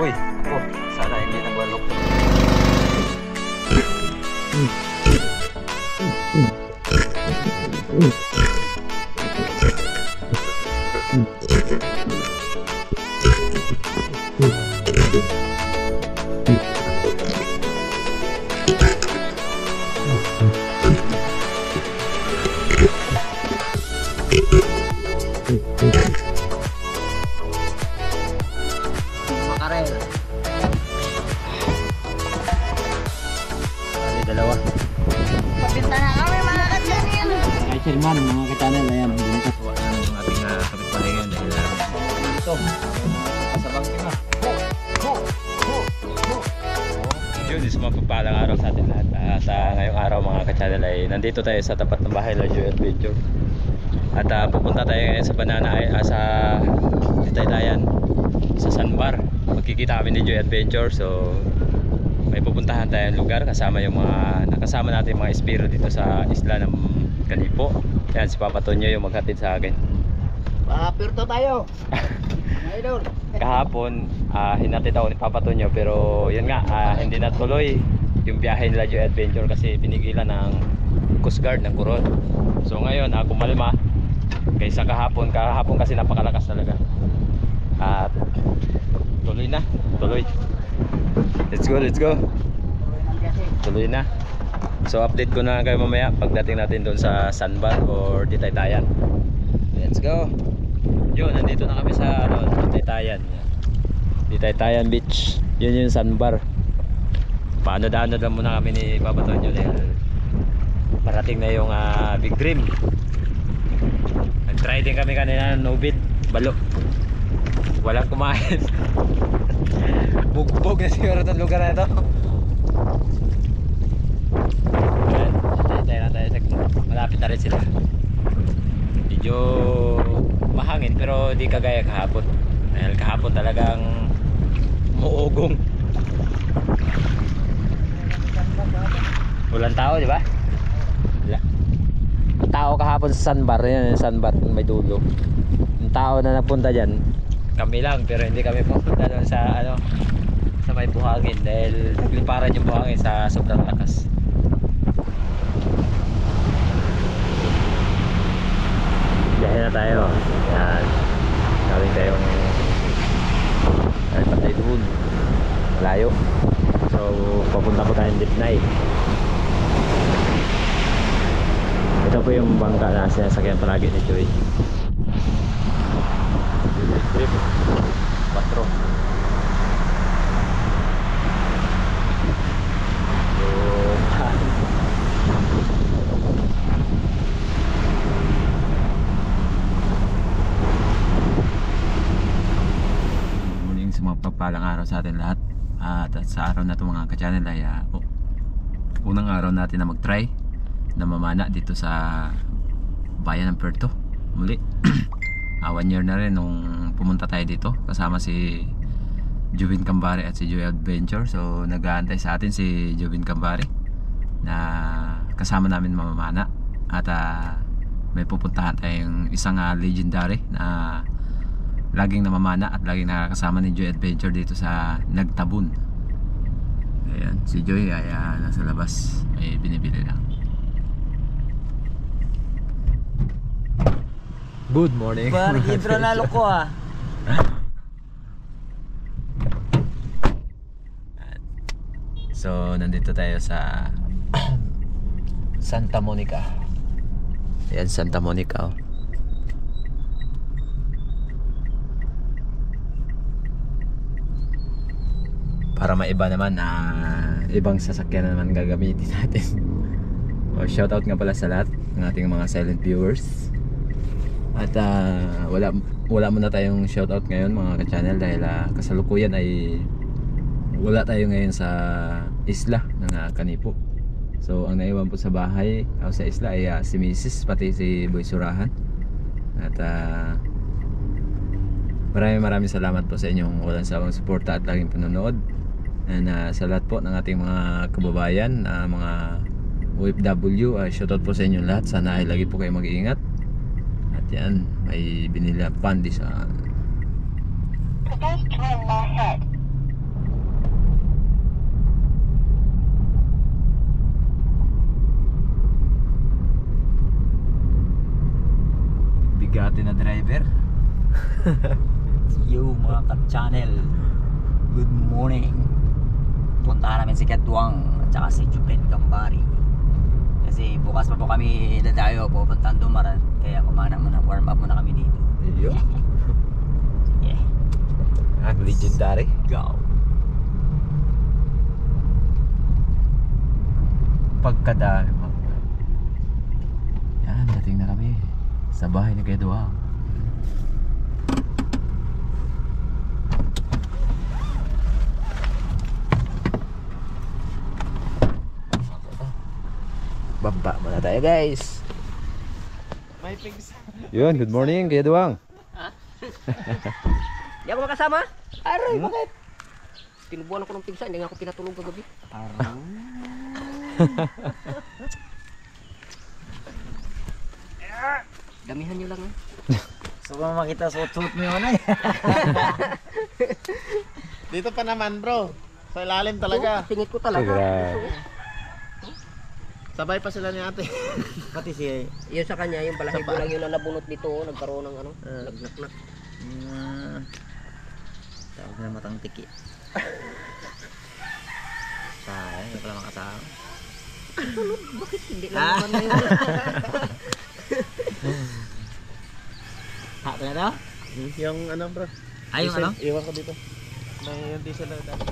Uy, oh, sana hindi nagwalok. Makarel. Ano dalawa? Pabinta na kami mga ka-channel. Ay, Sherman, mga ka-channel, ayan. Binatuwa ng ating kapitbahay ngayon dahil ito, sa bangkima. Yun, is mapagpalang araw sa atin lahat. Sa ngayong araw mga ka-channel ay nandito tayo sa tapat ng bahay ng Joy Adventure. At pupunta tayo ngayon sa sa Titaylayan, sa Sanbar. Magkikita kami ni Joy Adventure. So may pupuntahan tayong lugar kasama yung mga nakasama natin mga espiro dito sa isla ng Kanipo. Yan si Papa Tonyo yung maghatid sa akin. Papirto tayo. Idol. Kahapon hinatid ako ni Papa Tonyo pero yun nga hindi natuloy yung biyahe nila Joy Adventure kasi pinigilan ng Coast Guard ng Coron. So ngayon kumalma kaysa kahapon kasi napakalakas talaga. At tuloy na, tuloy. Let's go. Tuloy na. So update ko na kayo mamaya pagdating natin doon sa Sanbar or Titaylayan. Let's go. Yun, nandito na kami sa Titaylayan. Titaylayan Beach. Yun yung Sanbar. Paano-daan lang muna kami ni Papa Tonyo dahil parating na yung Big Dream. Nag-try din kami kanina ng no-bid, balo. Walang kumain. Bugbog na siguro itong lugar na ito. Tayo na tayo. Malapit na rin sila. Medyo mahangin pero di kagaya kahapon. Dahil kahapon talagang muugong. Walang tao, di ba? Wala. Ang tao kahapon sa Sanbar, yan, Sanbar may dulo. Ang tao na napunta dyan, kami lang, pero hindi kami pupunta doon sa sa may buhangin dahil nagliparan yung buhangin sa sobrang lakas. Biyahe na tayo. Yan. Gawin tayong patay doon. Malayo. So papunta po tayong Dipnay. Ito po yung bangka na sinasakyan palagi ni Joy. Trip 4. Muling sumapagpalang araw sa atin lahat. At sa araw na ito mga ka-channel ay unang araw natin na mag-try na mamana dito sa bayan ng Puerto. Muli 1 year na rin nung pumunta tayo dito kasama si Jovin Cambare at si Joy Adventure. So nag-aantay sa atin si Jovin Cambare na kasama namin mamamana. At may pupuntahan tayong isang legendary na laging namamana at laging nakakasama ni Joy Adventure dito sa Nagtabun. Ayan, si Joy ay nasa labas, ay binibili lang. Good morning. Parang intro na loko So nandito tayo sa Santa Monica. Ayan, Santa Monica. Para maiba naman ibang sasakyan naman gagamitin natin. Shoutout nga pala sa lahat ng ating mga silent viewers. At wala muna tayong shoutout ngayon mga ka-channel dahil kasalukuyan ay wala tayo ngayon sa isla ng Kanipo. So ang naiwan po sa bahay o sa isla ay si Mrs. pati si Boy Surahan. At maraming salamat po sa inyong walang sawang suporta at laging panonood. And sa lahat po ng ating mga kababayan, mga OFW, shoutout po sa inyong lahat. Sana ay lagi po kayo mag-iingat. At yan, may binila pandis Bigati na driver. Yo mga ka-channel, good morning. Punta namin si Katwang at saka si Jupin Gambari. Kasi bukas pa po kami dadayo pupuntahan Dumaran. Kaya kumana muna, warm up muna kami dito. Iyo. Yeah, Ang legendary. go. Pagkadami mo. Yan, dating na kami sa bahay ni Kedwa. Baba muna tayo guys. May pigs. Yun, good morning Kedwang. Di ako makasama? Aray, bakit? Tinubuan ako ng pigsa, hindi nga ako pinatulog kagabi. Damihan nyo lang eh. So kung makita suot-suot mo yun eh. Dito pa naman bro. Sa ilalim talaga. Tingit ko talaga. Sabay pa sila ni ate. Pati si Yun sa kanya, yung balahibo lang yun na nabunot dito, nagkaroon ng ano, nagnaknak. tawag na matang tiki. Sayang, hindi pala makasama. Bakit hindi lang naman na yun? Ha, talaga daw? Yung ano bro. Ay, yung ano? Iwan ko dito. May yung diesel na dati.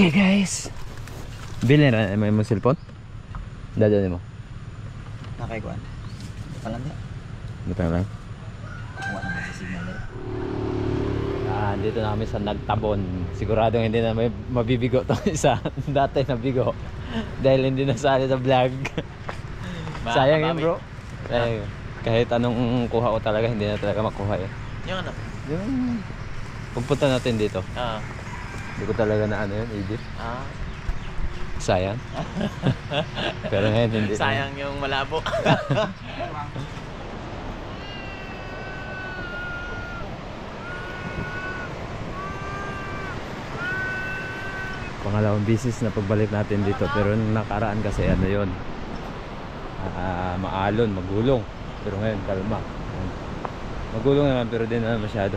Okay guys. Bilhin na may mo cellphone? Dadali mo. Nakaikuan. Palang di. Butang lang. Kuha naman sa signal eh. Dito na kami sa Nagtabon. Siguradong hindi na may mabibigo tong isa. Dati na bigo. Dahil hindi nasali sa vlog. Sayang yun bro. Eh, kahit anong kuha ko talaga, hindi na talaga makuha eh. Yung ano? Yung pagpunta natin dito. Hindi ko talaga na ano yun, edit. Sayang. Pero ngayon hindi. Sayang yung malabo. Pangalawang bisis na pagbalik natin dito. Pero nung nakaraan kasi ano yun, maalon, magulong. Pero ngayon kalma. Magulong naman pero din naman masyado.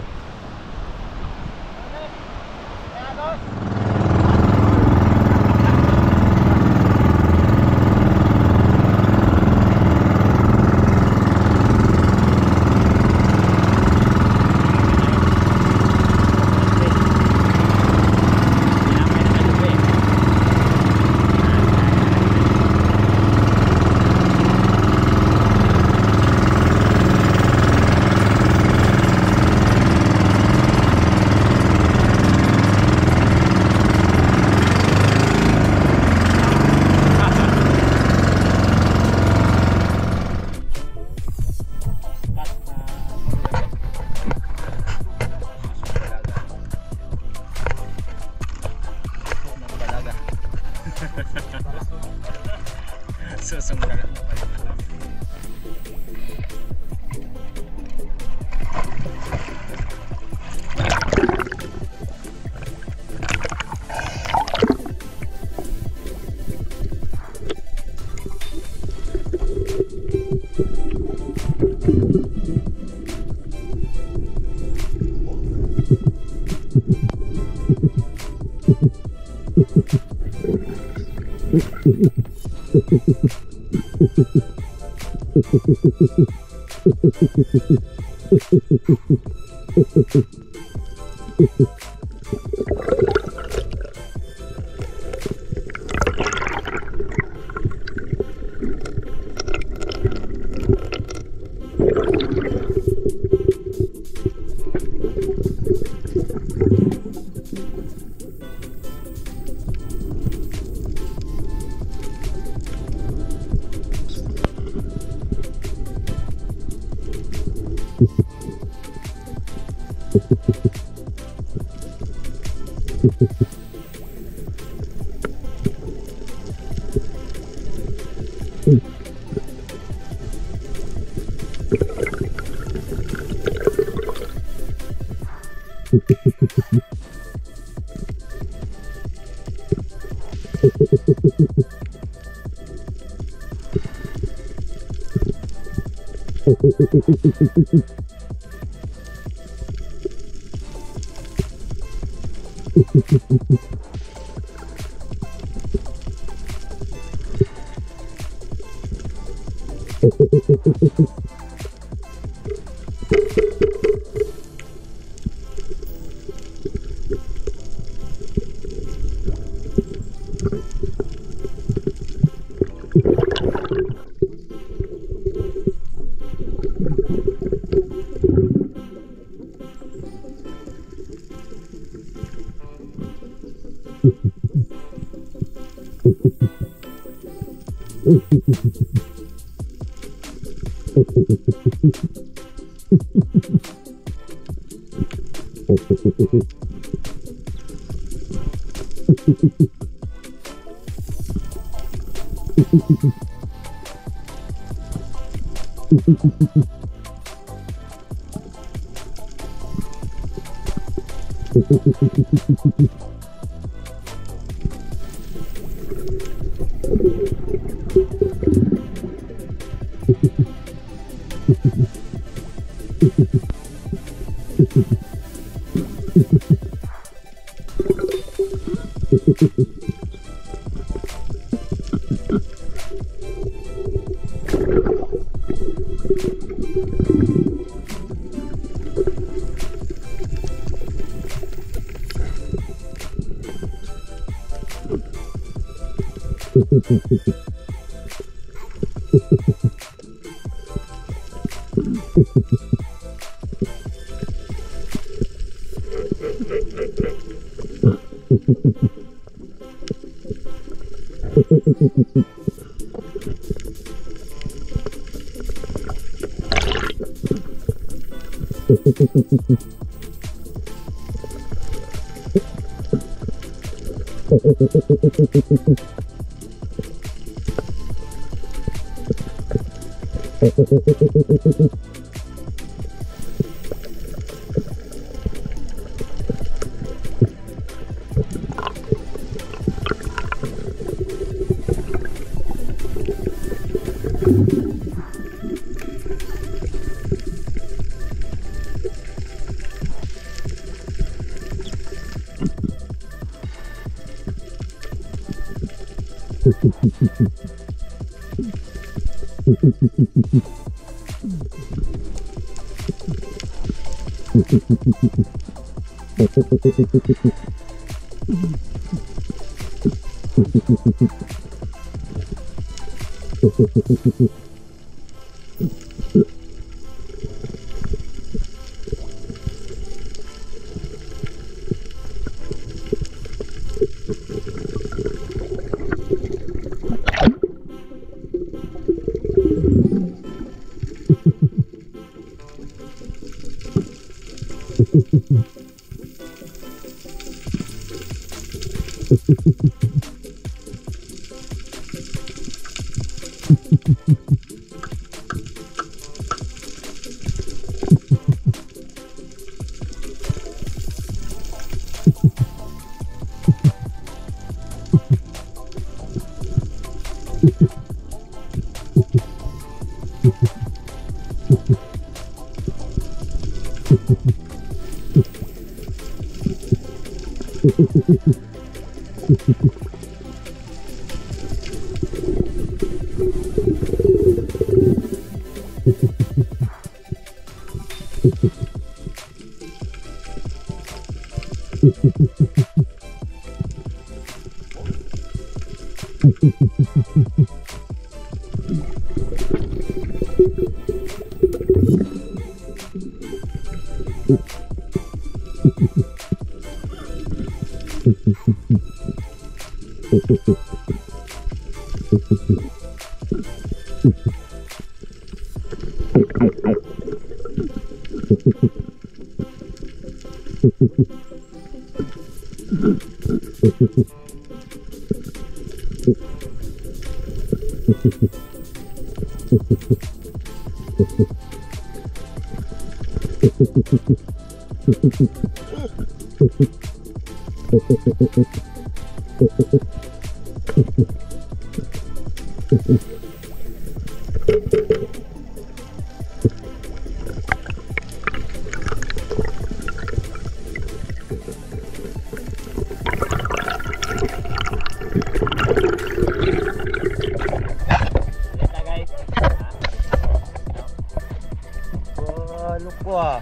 Lupo ah.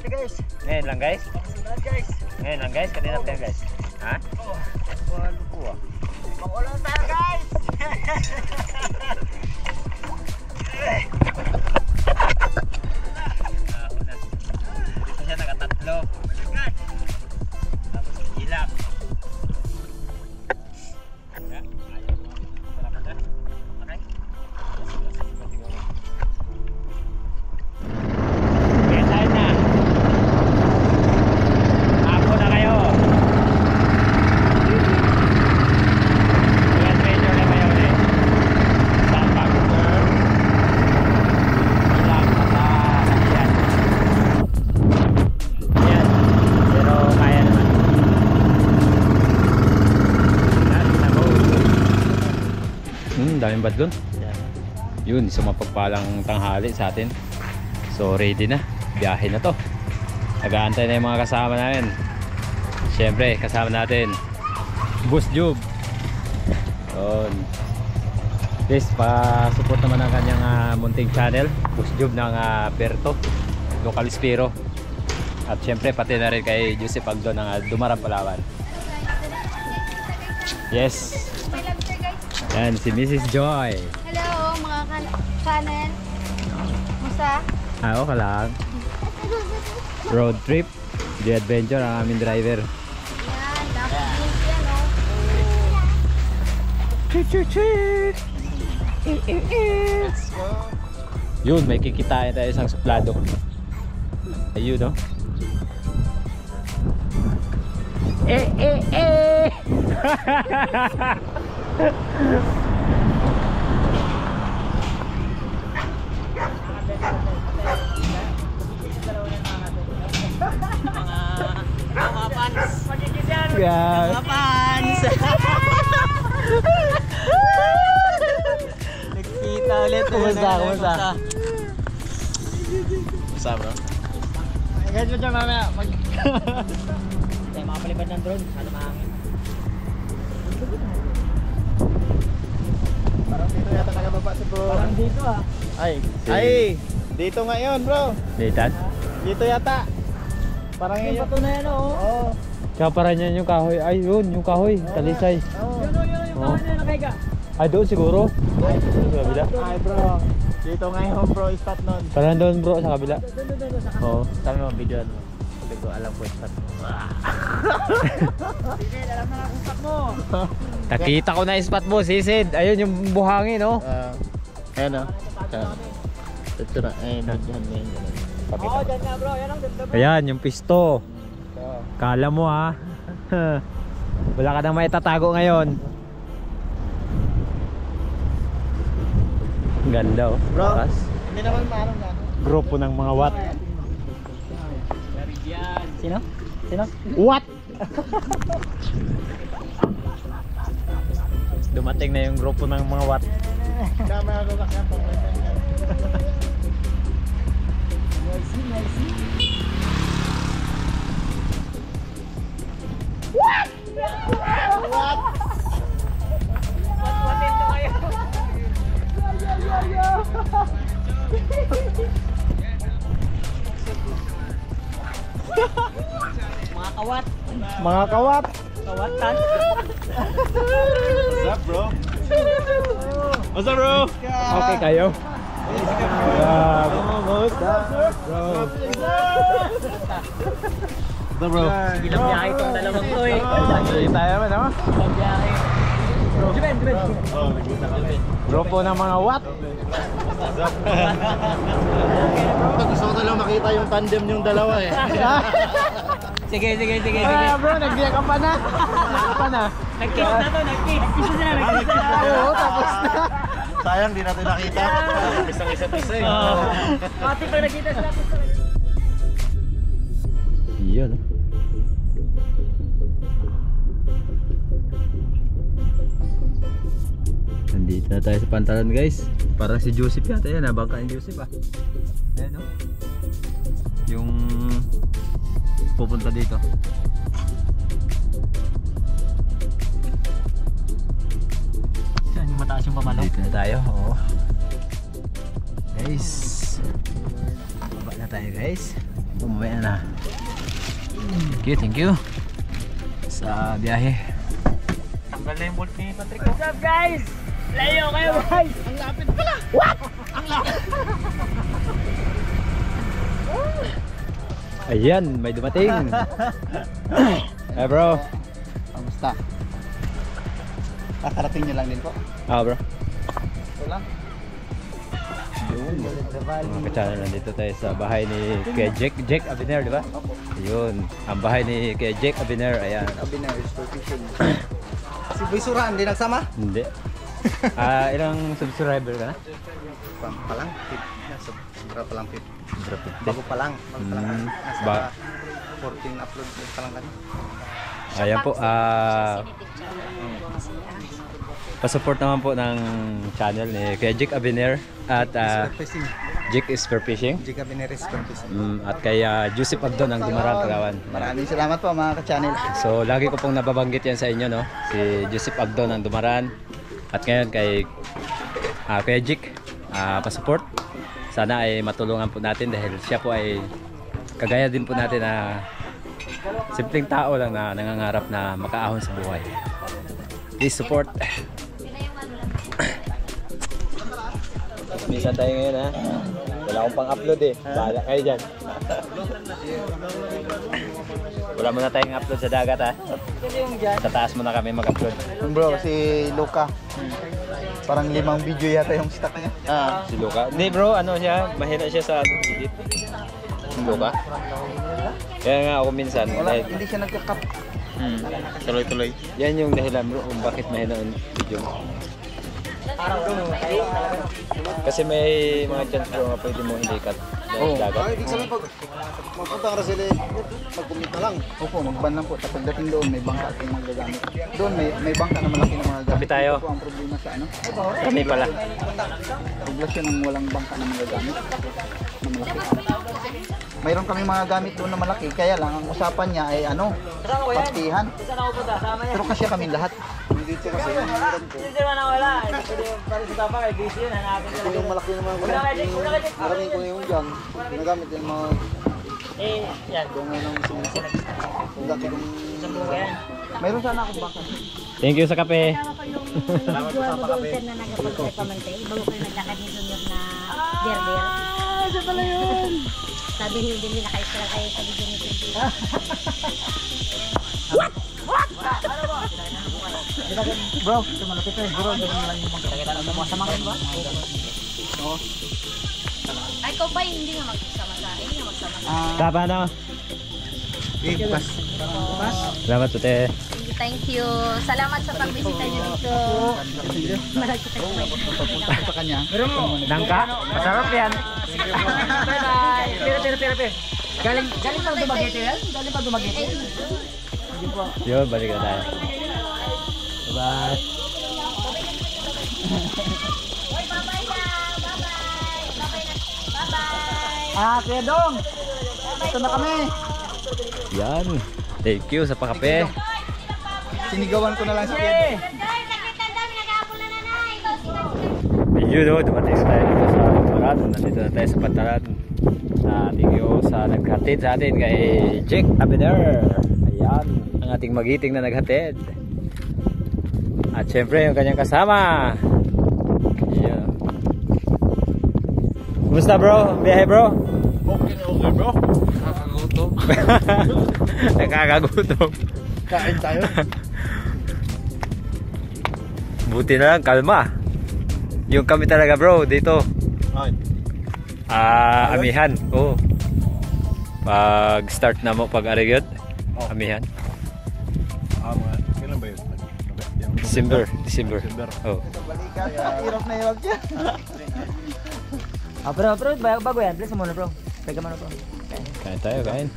Guys, Ngayon lang guys. guys. Ngayon lang guys. Kanina pa yan guys. Ha? Lupo ah. Makulang tayo guys. Dito siya nakatatlo. Tapos ilak. Daming badlon. Yun, isang mapagpalang tanghali sa atin. So ready na, biyahe na to. Nag-aantay na yung mga kasama namin. Siyempre, kasama natin Boss Jub. Yun. Please, pa-support naman ang kanyang munting channel, Boss Jub ng Berto Local Spiro. At siyempre, pati na rin kay Joseph Agdo ng Dumarang Palawan. Yes. Yan, si Mrs. Joy. Hello mga channel. Musta? Okay lang. Road trip, the adventure ang aming driver. Yan, dapat yan o. Yun, may kikitain tayo isang suplado. Ayun no. Mga fans. Yeah. Mga fans. Nagkita ulit. Kumusta? What's up, bro? Guys, mo dyan mamaya. Tayo makapalipad ng drone. Ano mahangin? Parang dito yata nakababa si bro. Parang dito ah. Ay, dito ngayon bro. Daytan? Dito yata. Parang Yung yun. bato na yan oh. Oo. Tsaka para niyan yung kahoy. Ay yun, yung kahoy. Talisay. Oo. Yun yung Oh. kawan na nakaiga. Ay doon siguro. Sa kabila. Ay bro. Dito ngayon bro, spot nun. Parang doon bro, sa kabila. Doon sa Oo. Sabi mo, video ano? Sabi ko, alam ko yung spot. Sige, alam na kung spot mo. Nakita ko na yung spot mo, sisid. Ayun yung buhangin no. Ayan o. Ito na. Ayun, dyan na yun. Oo, dyan nga bro. Yan ang ganda bro. Ayan, yung pisto. Kala mo ha. Wala ka nang maitatago ngayon. Ganda oh. Bro, Takas. hindi naman maanong na. Grupo ng mga watt. Sino? Sino? What? Dumating na yung grupo ng mga watt. Dami ako kakyan pang yan. Mga kawat. Mga kawat. Kawatan. What's up bro? What's up bro? Okay kayo? Bro. Ilang biyahe itong dalawang to eh. Hindi tayo naman no? Ilang biyahe. Juben. Grupo ng mga watt. Gusto ko lang makita yung tandem yung dalawa eh. Sige. Ah bro, nagbiyak pa na. Nag-kiss na to, nag-kiss. Nag-kiss na sila, nag-kiss na. Oo, tapos na. Sayang di natin nakita. Isang isa eh. Mati pa nakita sila. Yun. Nandito na tayo sa pantalan guys. Parang si Joseph yata yan. Nabangka ni Joseph ah. Ayan o. Yung pupunta dito. Yan yung mataas yung pamalaw. Dito na tayo. Oo. Guys. Baba na tayo guys. Bumabaya na. Thank you. Sa biyahe. Tanggal na yung bolt ni Patrick. What's up guys? Layo kayo guys! Ang lapit pala! What? Ang lapit! Ayan, may dumating. Hey bro. Kamusta? Kakarating nyo lang din po. Bro. Ito lang. Mga ka-channel, nandito tayo sa bahay ni Kuya Jake Abiner, di ba? Yun, ang bahay ni Kuya Jake Abiner, ayan. Abiner is for fishing. Si Boy Suraan, hindi nagsama? Hindi. Ilang subscriber ka na? Pa lang, sobra pa lang, Pip. Sobra 50. Bago pa lang. Nasa Ba- 14 upload pa lang kami. Ayan po, pasupport naman po ng channel ni Kuya Jake Abiner at Fishing. Jake is for fishing. Jake Abiner is for fishing. At kay Joseph Abdon ng Dumaran, Palawan. Maraming salamat po mga ka-channel. So lagi ko pong nababanggit yan sa inyo, no? Si Joseph Abdon ng Dumaran. At ngayon kay Kuya Jake, pasupport. Sana ay matulungan po natin dahil siya po ay kagaya din po natin na simpleng tao lang na nangangarap na makaahon sa buhay. Please support. Minsan tayo ngayon ha. Wala akong pang-upload eh. Bahala kayo dyan. Wala muna tayong upload sa dagat ha. Sa taas muna kami mag-upload. Bro, si Luca. Parang 5 video yata yung stock niya. Si Luca. Hindi bro, ano siya, mahina siya sa edit. Si Luca. Kaya nga ako minsan. Wala, Dahil, hindi siya nagka-cut. Tuloy-tuloy. yan yung dahilan bro kung bakit mahina ang video mo. Kasi may mga chance bro na pwede mo hindi cut dahil dagat. Ibig sabihin pag mapunta ka sila, mag-commit na lang. Opo, mag-ban lang po. Tapos pagdating doon, may bangka at yung magagamit. Doon, may bangka na malaki na mga gamit. Kapi tayo. Ito po ang problema sa ano. Kami pala. Poblasyon ng walang bangka na mga gamit. Na malaki. Mayroon kami mga gamit doon na malaki. Kaya lang, ang usapan niya ay ano, partihan. Pero kasi kami lahat. Dito kasi yung meron po. Yung malaki naman ko. Maraming ko yung dyan. Ginagamit yung mga bunga ng sinisip. Ang laki ng... Mayroon sana akong bangka. Thank you sa kape. Salamat po sa kape. Na nagpapagpapamantay. Bago kayo naglakad ni Junior na derder. Isa pala yun. Sabi niyo din nila kayo sila kayo sabi niyo ni Bro, ito malapit eh. Bro, ito lang yung bangka. Kita lang mo sama kayo ba? Oo. Ay, ikaw ba hindi nga magsama sa akin? Hindi nga magsama sa Tapa na. Bukas. Salamat po te. Thank you. Salamat sa pagbisita niyo dito. Malaki tayo Papunta sa kanya. Nangka? Masarap yan. Bye-bye. Pira. Galing pa Dumaguete yan? Galing pa Dumaguete? Yun, balik na tayo. Bye-bye. Kuya Dong! Ito na kami! Yan. Thank you sa pakape. Sinigawan ko na lang si Ken. Yun o, dumating tayo dito sa Dumaran. Nandito na tayo sa Pantalan. Thank you sa naghatid sa atin kay Jake Abiner. Ayan, ang ating magiting na naghatid. At syempre yung kanyang kasama. Ayan. Kumusta bro? Biyahe bro? Okay bro. Nakakagutom. Nakakagutom. Kain tayo. Buti na lang, kalma. Yung kami talaga bro, dito. Amihan. Oo. Pag start na mo, pag arigyod, amihan. Kailan ba yun? December. Oh. Balikan. Hirap na hirap siya. Bro, bago yan. Please muna bro. Pega mo na bro. Kain tayo, kain.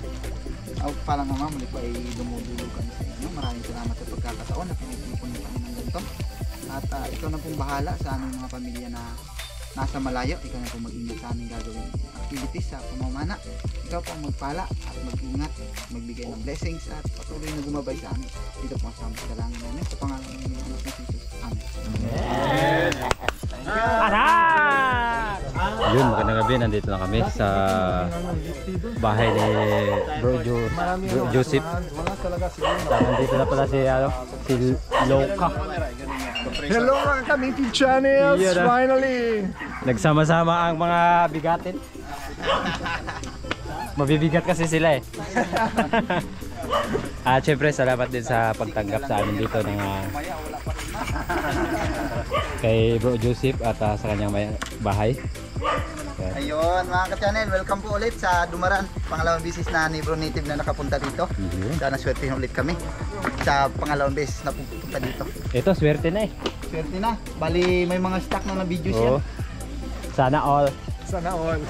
Parang nga muli po ay dumudulog kami sa inyo. Maraming salamat sa pagkakataon na pinagpipon niyo kami ng ganito. At ikaw na pong bahala sa aming mga pamilya na nasa malayo. Ikaw na pong mag-ingat sa aming gagawin activities sa pamamana. Ikaw po ang magpala at mag-ingat, magbigay ng blessings at patuloy na gumabay sa amin. Dito po ang dalangin namin sa pangalan ng anak na Jesus. Amen. Yun, magandang gabi. Nandito na kami sa bahay ni Bro Joseph. Nandito na pala si Loka. Hello mga ka-Native Channels! Yan na. Finally! Nagsama-sama ang mga bigatin. Mabibigat kasi sila eh. At syempre salamat din sa pagtanggap sa amin dito ng kay Bro Joseph at sa kanyang bahay. Ayun mga ka-channel, welcome po ulit sa Dumaran. Pangalawang bisis na ni Bro Native na nakapunta dito. Sana swerte ulit kami sa pangalawang beses na pupunta dito. Ito, swerte na eh. Swerte na. Bali may mga stock na videos yan. Oo. Sana all. Sana all.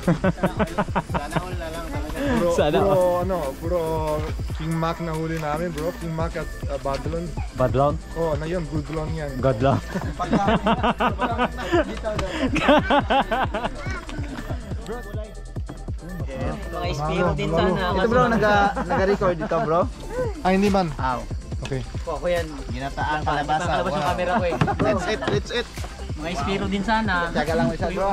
Sana Puro King Mac na huli namin bro. King Mac at Badlon. Badlong? Oh, ano yun? Goodlon yan. Godlong. Mga ispiro din sana. Ito bro, naga-record dito bro. Hindi man. Aw. Okay. Ako yan. Ginataan palabasa. Palabas yung camera ko eh. Let's eat. Mga ispiro din sana. Tsaga lang isa bro.